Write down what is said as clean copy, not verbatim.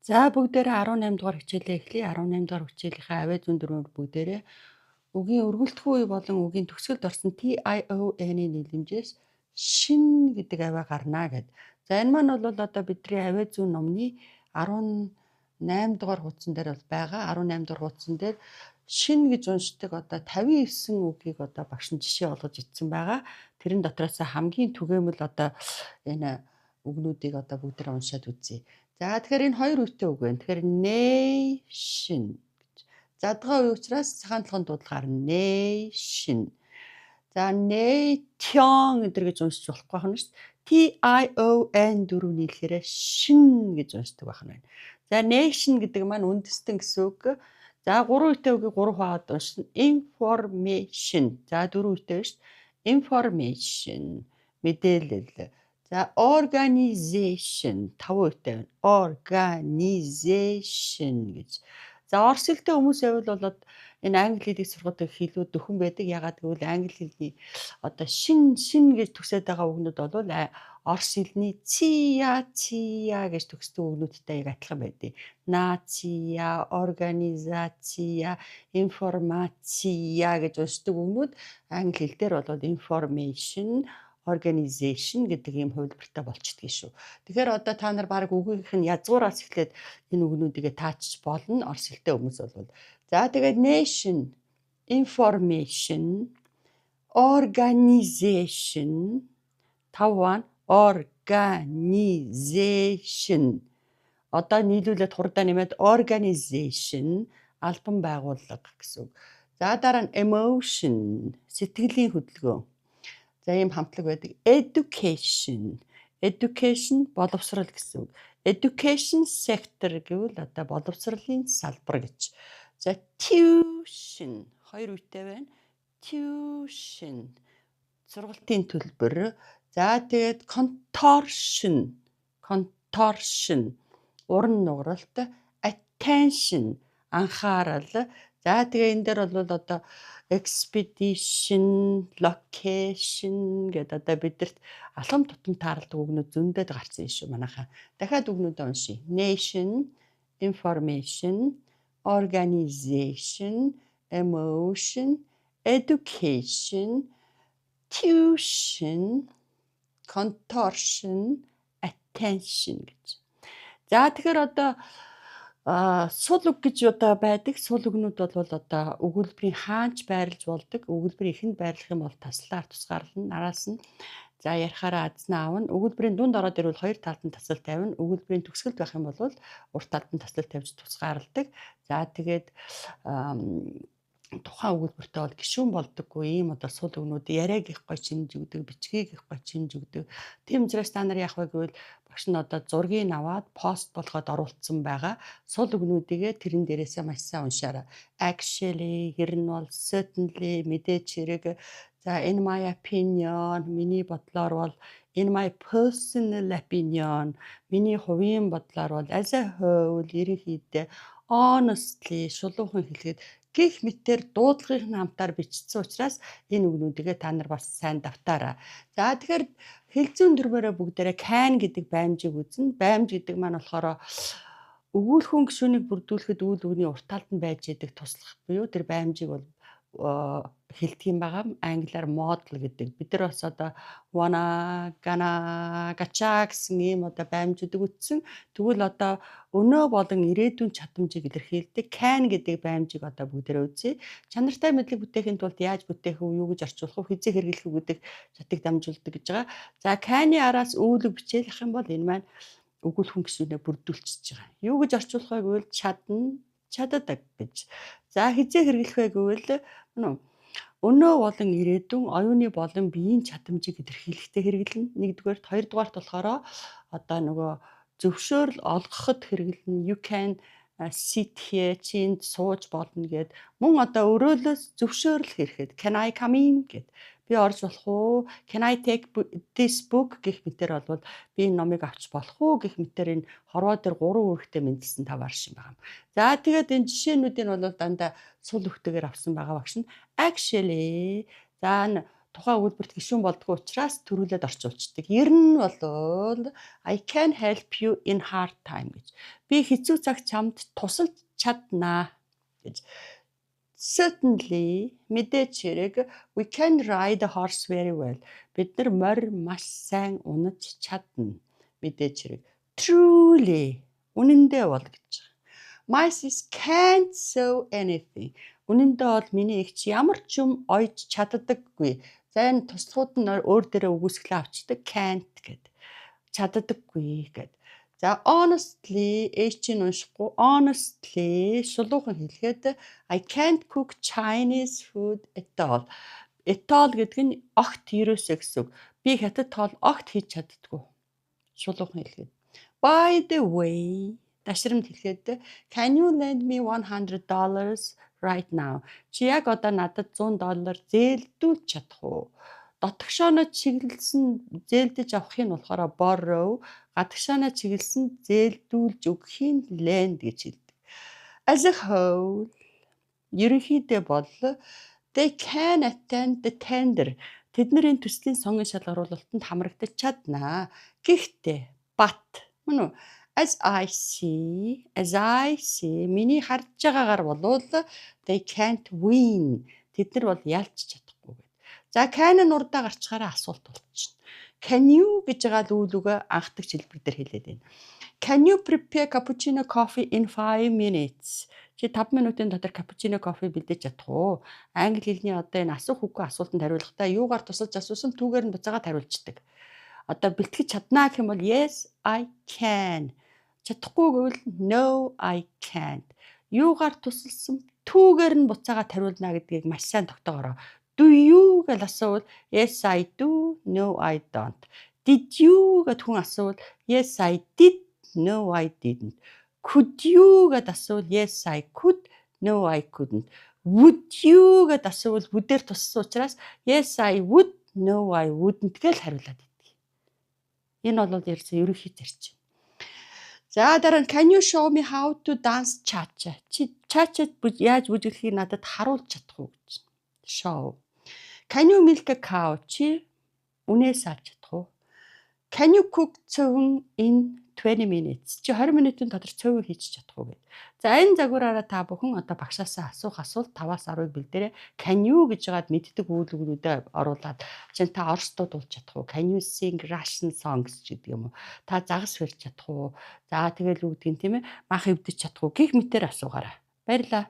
За бүгдээрээ 18 дугаар хичээлээ эхлэе. 18 дугаар хичээлийнхаа авиа зүүн дөрвөөр бүгдээрээ үгийн өргөлтгүй үе болон үгийн төгсгөлд орсон TION-ы нийлэмжээс шин гэдэг авиа гарна гэд. За энэ маань бол одоо бидний авиа зүүн номны 18 дугаар хуудсан дээр бол байгаа. 18 дугаар хуудсан дээр шин гэж уншдаг одоо 59 үгийг одоо багш нь жишээ олгож итсэн байгаа. Тэрэн дотроос хамгийн түгээмэл одоо энэ үгнүүдийг одоо бүгдээрээ уншаад үзье. За тэгэхээр энэ хоёр үгтэй үг байна. Тэгэхээр nation гэж. Задгаа үе учраас цагаан толгойн дуудлагаар nation. За nation гэдэг гэж уншиж болохгүй байна шүү дээ. TION дөрөв нийлэхээр шин гэж уншдаг байна. За nation гэдэг маань үндэстэн гэсэн үг. За гурван үетэй үгийг гурав хаваад уншина. Information. За дөрөв үетэй шүү дээ. Information. Мэдээлэл. За organization 5 үетэй байна. Organization гэж. За орос хэлтэй хүмүүс байвал энэ англи хэлийг сурахад хэлүүд дөхөн байдаг. Ягаад гэвэл англи хэлний одоо шин гэж төгсөд байгаа үгнүүд бол орос хэлний ция гэж төгсдөг үгнүүдтэй яг адилхан байдаг. Нация, организация, информация гэж уншдаг үгнүүд англи хэл дээр бол information, organization гэдэг ийм хувилбартай болчдөг шүү. Тэгэхээр одоо та нар баг үгийнх нь язгуураас эхлээд энэ үгнүүдийг таачж болно. Орос хэлтэй хүмүүс бол. За тэгээд nation, information, organization 5 organization. Одоо нийлүүлээд хурдаа нэмээд organization албан байгууллага гэсэн үг. За дараа нь emotion сэтгэлийн хөдөлгөөн. За ийм хамтлаг байдаг. Education боловсрал гэсэн үг. Education sector гэвэл одоо боловсролын салбар гэж. За tuition хоёр үетэй байна. Tuition сургалтын төлбөр. За тэгээд contortion уран нугаралт, attention анхаарал. За тэгээ энэ дээр бол одоо expedition, location гэдэг одоо бидэрт алхам тутам тааралдаг үгнүүд зөндөөд гарсан юм шүү манайхаа. Дахиад үгнүүдээ уншия. Nation, information, organization, emotion, education, tuition, contortion, attention гэж. За тэгэхээр одоо сул үг гэж одоо байдаг. Сул үгнүүд бол одоо өгүүлбэрийн хаанч байрлаж болдог. Өгүүлбэрийн эхэнд байрлах юм бол таслаар тусгаарлана. Араас нь за ярихаараа азнаа аавна. Өгүүлбэрийн дунд ороод ирвэл хоёр талд нь тасал тавина. Өгүүлбэрийн төгсгөлд байх юм бол урт талд нь тасал тавьж тусгаарладаг. За тэгээд тухайн өгүүлбэртэй бол гишүүн болдоггүй ийм одоо сул үгнүүд яриаг их гой чинж өгдөг, бичгийг их гой чинж өгдөг. Тийм учраас та нар яах вэ гэвэл багш нь одоо зургийг аваад пост болгоод оруулсан байгаа сул үгнүүдийгээ тэрэн дээрээсээ маш сайн уншаарай. Actually, ер нь бол certainly, мэдээч хэрэг. За in my opinion, миний бодлоор бол in my personal opinion, миний хувийн бодлоор бол as a whole, ерөнхийдөө honestly, шулуухан хэлэхэд гэх мэтээр дуудлагын хамтаар бичсэн учраас энэ үгнүүдийгээ та нар бас сайн давтаарай. За тэгэхээр хэл зүүн дөрвөөрөө бүгдээрээ can гэдэг баймжийг үзнэ. Баймж гэдэг маань болохоор өгүүлхэн гишүүнийг бүрдүүлэхэд үйл үгний урт талд нь байж идэг туслах буюу тэр баймжийг бол хэлдэг юм байгаа. Англиар model гэдэг. Бид нар бас одоо wanna, gonna, gacha гэсэн ийм одоо баймжуудыг үтсэн. Тэгвэл одоо өнөө болон ирээдүйн чадамжийг илэрхийлдэг can гэдэг баймжийг одоо бүгдээрээ үзье. Чанартай мэдлэг бүтээхийн тулд яаж бүтээх вэ, юу гэж орчуулах вэ, хизээ хэрэглэх үү гэдэг чадыг дамжуулдаг гэж байгаа. За can-ы араас үүлэг бичээлэх юм бол энэ маань өгүүлхэн гишүүнээ бүрдүүлчихэж байгаа. Юу гэж орчуулах вэ гэвэл чаддаг гэж. За хизээ хэрэглэх вэ гэвэл өнөө болон ирээдүйн оюуны болон биеийн чадамжийг илэрхийлэхдээ хэрэглэнэ. Нэгдүгээр, хоёрдугаарт болохоор одоо нөгөө зөвшөөрөл олгоход хэрэглэнэ. You can sit here, чинд сууж болно гэд. Мөн одоо өрөөлөөс зөвшөөрөл хийхэд can I come in гэд. Би орж болох уу? Can I take this book гэх мэтэр бол би энэ номыг авч болох уу гэх мэтэр энэ хорвоо дээр 3 үүрэгтэй мэдлсэн таваар шин байгаа юм. За тэгээд энэ жишээнүүдийн бол дандаа сул үгтэйгээр авсан байгаа багш нь actually за тухайн өгүүлбэрт гишүүн болдгоо учраас төрүүлээд орчуулцдаг. Ер нь бол I can help you in hard time гэж. Би хэцүү цаг чамд тусалж чаднаа гэж. Certainly мэдээч хэрэг we can ride a horse very well. Бид нар морь маш сайн унаж чадна. Мэдээч хэрэг. Truly үнэндээ бол гэж. My sis can't sew anything. Үнэндээ бол миний эгч ямар ч юм ойж чаддаггүй. За энэ туслахууд нь өөр дээрээ үгүйсгэлээ авчдаг can't гэд. Чаддаггүй гэд. За honestly чинь уншихгүй honestly шулуухан хэлэхэд I can't cook Chinese food at all. At all гэдэг нь огт ерөөсөө гэсэн үг. Би хятад тоол огт хийж чаддаггүй. Шулуухан хэлэхэд. By the way дашрамд хэлэхэд can you lend me $100 right now? Чи яг одоо надад $100 зээлдүүлж чадах уу? Дотгошооноо чиглэлсэн зээлдэж авахын болохоор borrow, гадагшаанаа чиглэлсэн зээлдүүлж өгөхийн lend гэж хэлдэг. As a whole, ерөнхийдөө бол they can attend the tender. Тэд нарын төслийн сонгон шалгаруулалтанд хамрагдаж чаднаа. Гэхдээ but мөн үү? As I see, миний харж байгаагаар болвол they can't win. Тэд нар бол ялж чадахгүй гэдэг. За can нь урдаа гарчгаараа асуулт болчихно. Can you гэж байгаа үйл үгээ анхдаг хэлбэр дээр хэлээд байна. Can you prepare cappuccino coffee in 5 minutes? Чи 5 минутын дотор cappuccino coffee бэлдэж чадах уу? Англи хэлний одоо энэ асуух үгүй асуултанд хариулахдаа юугаар тусалж асуусан түүгээр нь буцаагаад хариулцдаг. Одоо бэлтгэж чаднаа гэх юм бол yes I can. Чадахгүй гэвэл no I can't. Юугаар тусалсан түүгээр нь буцаагаад хариулна гэдгийг маш сайн тогтоогоорой. Do you гэж асуувал yes I do, no I don't. Did you гэж хүн асуувал yes I did, no I didn't. Could you гэж асуувал yes I could, no I couldn't. Would you гэж асуувал would-ээр туссан учраас yes I would, no I wouldn't гэж хариулаад идэв. Энэ бол ерөнхий зарчим. За дараа нь can you show me how to dance cha-cha? Чи cha-cha яаж бүжиглэхийг надад харуулж чадах уу гэж. Show. Can you milk a cow? Чи үнээ сааж чадах уу? Can you cook цөвөн in 20 minutes? Чи 20 минутын дотор цөвөн хийж чадах уу гэв. За энэ загвараараа та бүхэн одоо багшаасаа асуух асуулт 5-аас 10-ыг бэлдээрэй. Can you гэж жагаад мэддэг үйлдэлүүдээ оруулаад чинь та орстууд болж чадах уу? Can you sing Russian songs гэдэг юм уу? Та загас барьж чадах уу? За тэгэл үг гэдэг юм тийм ээ. Мах эвдэж чадах уу? Гэх мэтээр асуугаарай. Баярлалаа.